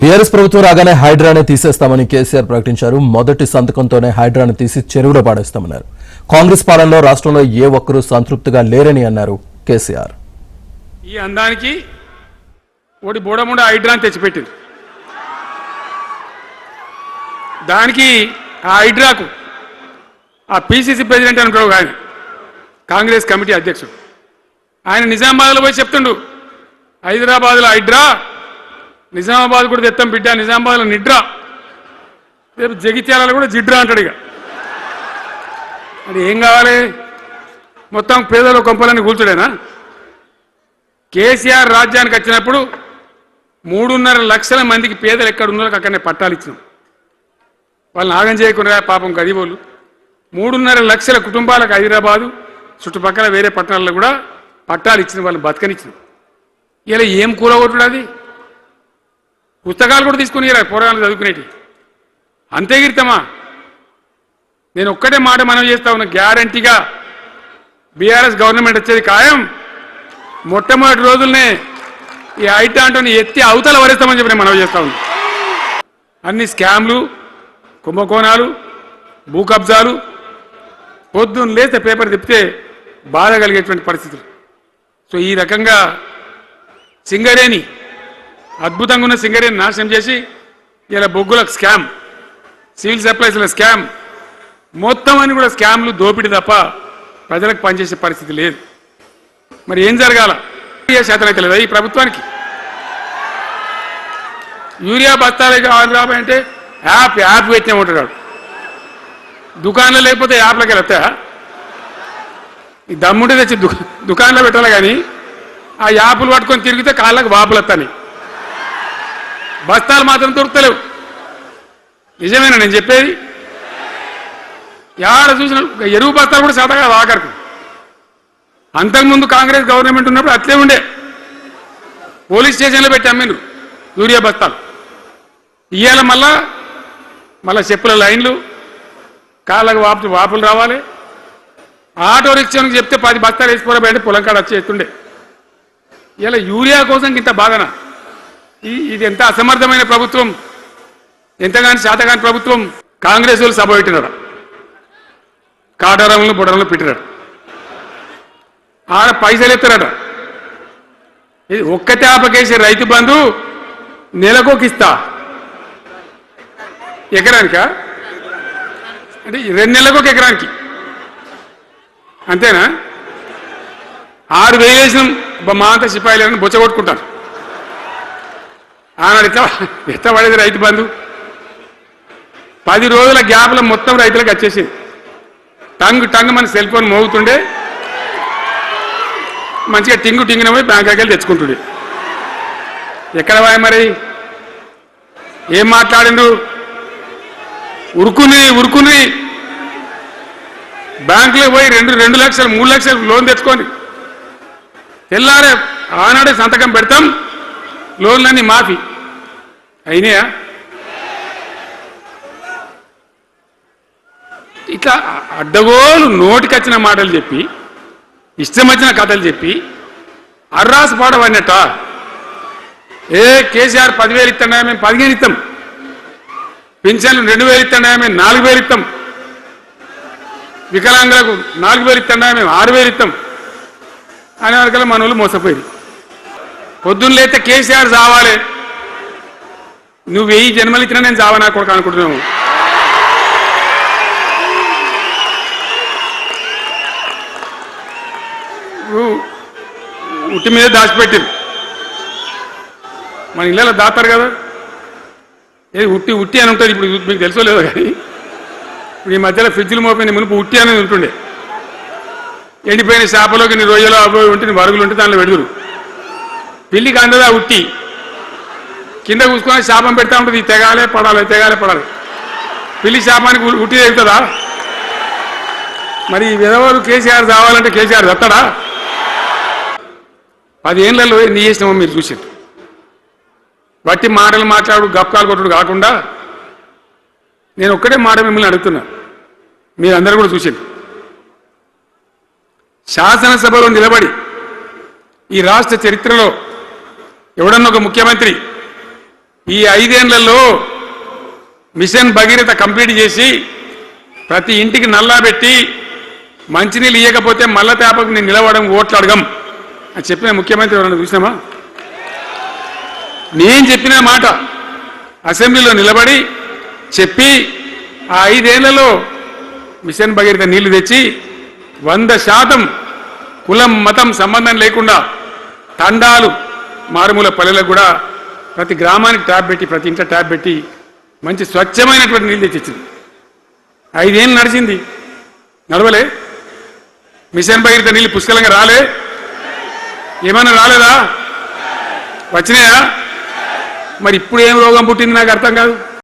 TRS ప్రభుత్వం రాగానే హైడ్రాని తీసేస్తామని కేసీఆర్ ప్రకటించారు. మొదటి సంతకంతోనే హైడ్రాని తీసి చెరువులో పాడేస్తామన్నారు. కాంగ్రెస్ పాలనలో రాష్ట్రంలో ఏ ఒక్కరూ సంతృప్తిగా లేరని అన్నారు కేసీఆర్. ఈ అందానికి ఒకటి బోడముండ హైడ్రాని తెచ్చిపెట్టింది. దానికి ఆ హైడ్రాకు ఆ పిసిసి ప్రెసిడెంట్ అనుకోడు ఆయన, కాంగ్రెస్ కమిటీ అధ్యక్షుడు, ఆయన నిజామాబాద్లో పోయి చెప్తుండు, హైదరాబాద్లో హైడ్రా, నిజామాబాద్ కూడా తెత్తాం బిడ్డ, నిజామాబాద్లో నిడ్రా, రేపు జగిత్యాలలో కూడా జిడ్రా అంటాడు. ఇక అది ఏం కావాలి? మొత్తం పేదల కొంపలని కూల్చుడేనా? కేసీఆర్ రాజ్యానికి వచ్చినప్పుడు 3.5 లక్షల మందికి పేదలు ఎక్కడ ఉన్నారో అక్కడనే పట్టాలు ఇచ్చినాం. వాళ్ళని ఆగం చేయకుండా పాపం గరీబోళ్ళు 3.5 లక్షల కుటుంబాలకు హైదరాబాదు చుట్టుపక్కల వేరే పట్టణాల్లో కూడా పట్టాలు ఇచ్చిన వాళ్ళని బతకనిచ్చినాం. ఇలా ఏం కూలగొట్టుడు? అది పుస్తకాలు కూడా తీసుకుని పోరాటాలు చదువుకునేటి అంతే గిరితమా? నేను ఒక్కటే మాట మనం చేస్తా ఉన్నా, గ్యారంటీగా బీఆర్ఎస్ గవర్నమెంట్ వచ్చేది ఖాయం. మొట్టమొదటి రోజులనే ఈ ఐటాంటోని ఎత్తి అవతల వరేస్తామని చెప్పి నేను మనం చేస్తా ఉన్నా. అన్ని స్కామ్లు, కుంభకోణాలు, భూ కబ్జాలు, పొద్దున్న లేస్తే పేపర్ తిప్పితే బాధ కలిగేటువంటి పరిస్థితులు. సో ఈ రకంగా సింగరేణి, అద్భుతంగా ఉన్న సింగరేణి నాశనం చేసి ఇలా బొగ్గులకు స్కామ్, సివిల్ సప్లైస్ల స్కామ్, మొత్తం అని కూడా స్కామ్లు, దోపిడీ తప్ప ప్రజలకు పనిచేసే పరిస్థితి లేదు. మరి ఏం జరగాల? శాతం అయితే లేదా ఈ ప్రభుత్వానికి? యూరియా బస్తాలకి రాబాయి అంటే యాప్ పెట్టినే ఉంటాడు. దుకాణంలో లేకపోతే యాప్లకి వెళ్తాయా? ఈ దమ్ముంటే తెచ్చి దుకాణంలో పెట్టాలి, కానీ ఆ యాప్లు పట్టుకొని తిరిగితే కాళ్ళకు వాపులు వస్తాయి, బస్తాలు మాత్రం దొరుకుతలేవు. నిజమేనా నేను చెప్పేది? యాడ చూసిన ఎరువు బస్తాలు కూడా శాతగా ఆఖరికి. అంతకుముందు కాంగ్రెస్ గవర్నమెంట్ ఉన్నప్పుడు అట్లే ఉండే, పోలీస్ స్టేషన్లో పెట్టి అమ్మిండ్రు యూరియా బస్తాలు. ఇవాళ మళ్ళా చెప్పుల లైన్లు, కాళ్ళకు వాపులు రావాలి. ఆటో రిక్షానికి చెప్తే 10 బస్తాలు వేసుకోవాలంటే పొలం కాడ వచ్చేస్తుండే. ఇలా యూరియా కోసం ఇంత బాధన? ఇది ఎంత అసమర్థమైన ప్రభుత్వం, ఎంతగాని శాతగాని ప్రభుత్వం. కాంగ్రెస్ వాళ్ళు సభ పెట్టినారు, కాటారంలో బుడరంలో పెట్టినారు, ఆడ పైసలు ఎత్తారట. ఇది ఒక్కటే ఆపకేసి రైతు బంధు నెలకొక ఇస్తా, ఎకరానికా అంటే 2 నెలలకు ఒక ఎకరానికి అంతేనా? 6,000 వేసినాం మా అంతా సిపాయిలను బొచ్చగొట్టుకుంటారు. ఆనాడు ఎట్లా పడేది రైతు బంధు? 10 రోజుల గ్యాప్లో మొత్తం రైతులకు వచ్చేసింది. టంగ్ మన సెల్ ఫోన్ మోగుతుండే, మంచిగా టింగున పోయి బ్యాంకుకి వెళ్ళి తెచ్చుకుంటుండే. ఎక్కడ పోయి మరి? ఏం మాట్లాడిండు? ఉరుకుని బ్యాంకులో పోయి 2 లక్షలు 3 లక్షలు లోన్ తెచ్చుకొని తెల్లారే ఆనాడే సంతకం పెడతాం, లోన్లన్నీ మాఫీ అయినాయా? ఇట్లా అడ్డగోలు నోటికొచ్చిన మాటలు చెప్పి, ఇష్టం వచ్చిన కథలు చెప్పి అర్రాసు పాడవన్నట్ట. కేసీఆర్ 10,000 ఇస్తాడా, మేము 15 ఇస్తాం. పింఛన్లు 2,000 ఇస్తాడా, మేము 4,000 ఇస్తాం. వికలాంగులకు 4,000 ఇస్తాడా, మేము 6,000 ఇస్తాం అనే వరకల్లా మన వాళ్ళు మోసపోయింది. పొద్దున్న లేస్తే కేసీఆర్ చావాలి, నువ్వు 1000 జన్మలు ఇచ్చినా నేను చావనా కొడుకు అనుకుంటున్నావు. ఉట్టి మీద దాచిపెట్టింది. మన ఇళ్ళలో దాతారు కదా, ఏది ఉట్టి అని ఉంటుంది. ఇప్పుడు మీకు తెలుసో లేదో కానీ ఇప్పుడు ఈ మధ్యలో ఫ్రిడ్జ్లు మోపోయిన మునుపు ఉట్టి అనేది ఉంటుండే. ఎండిపోయిన చేపలోకి నీ రొయ్యలో అవి ఉంటే వరుగులు ఉంటే దానిలో పెడుదురు. పిల్లికి అందదా ఉట్టి, కింద కూసుకొని శాపం పెడతా ఉంటుంది. తెగాలే పడాలి. పిల్లి శాపానికి ఉట్టి తెగుతుందా? మరి విధవాళ్ళు కేసీఆర్ చావాలంటే కేసీఆర్ దత్తాడా? 10 ఏళ్లలో నీ చేసినామో మీరు చూసారు. బట్టి మాటలు మాట్లాడు, గప్కాలు కొట్టుడు కాకుండా నేను ఒక్కటే మాట మిమ్మల్ని అడుగుతున్నా, మీరందరూ కూడా చూసారు. శాసనసభలో నిలబడి ఈ రాష్ట్ర చరిత్రలో ఎవడన్నా ఒక ముఖ్యమంత్రి ఈ 5 ఏళ్లలో మిషన్ భగీరథ కంప్లీట్ చేసి ప్రతి ఇంటికి నల్లా పెట్టి మంచినీళ్ళు ఇవ్వకపోతే మల్ల తేపకు నేను నిలవడం ఓట్లు అడగం అని చెప్పిన ముఖ్యమంత్రి ఎవరన్నా చూసినామా? నేను చెప్పిన మాట అసెంబ్లీలో నిలబడి చెప్పి ఆ 5 ఏళ్లలో మిషన్ భగీరథ నీళ్లు తెచ్చి 100% కులం మతం సంబంధం లేకుండా తండాలు మారుమూల పల్లెలకు కూడా ప్రతి గ్రామానికి ట్యాప్ పెట్టి ప్రతి ఇంట్లో ట్యాప్ పెట్టి మంచి స్వచ్ఛమైనటువంటి నీళ్ళు తెచ్చిచ్చింది. 5 ఏళ్ళు నడిచింది, నడవలే. మిషన్ భగీరథ నీళ్ళు పుష్కలంగా రాలే, ఏమన్నా రాలేదా? వచ్చినాయా? మరి ఇప్పుడు ఏం రోగం పుట్టింది నాకు అర్థం కాదు.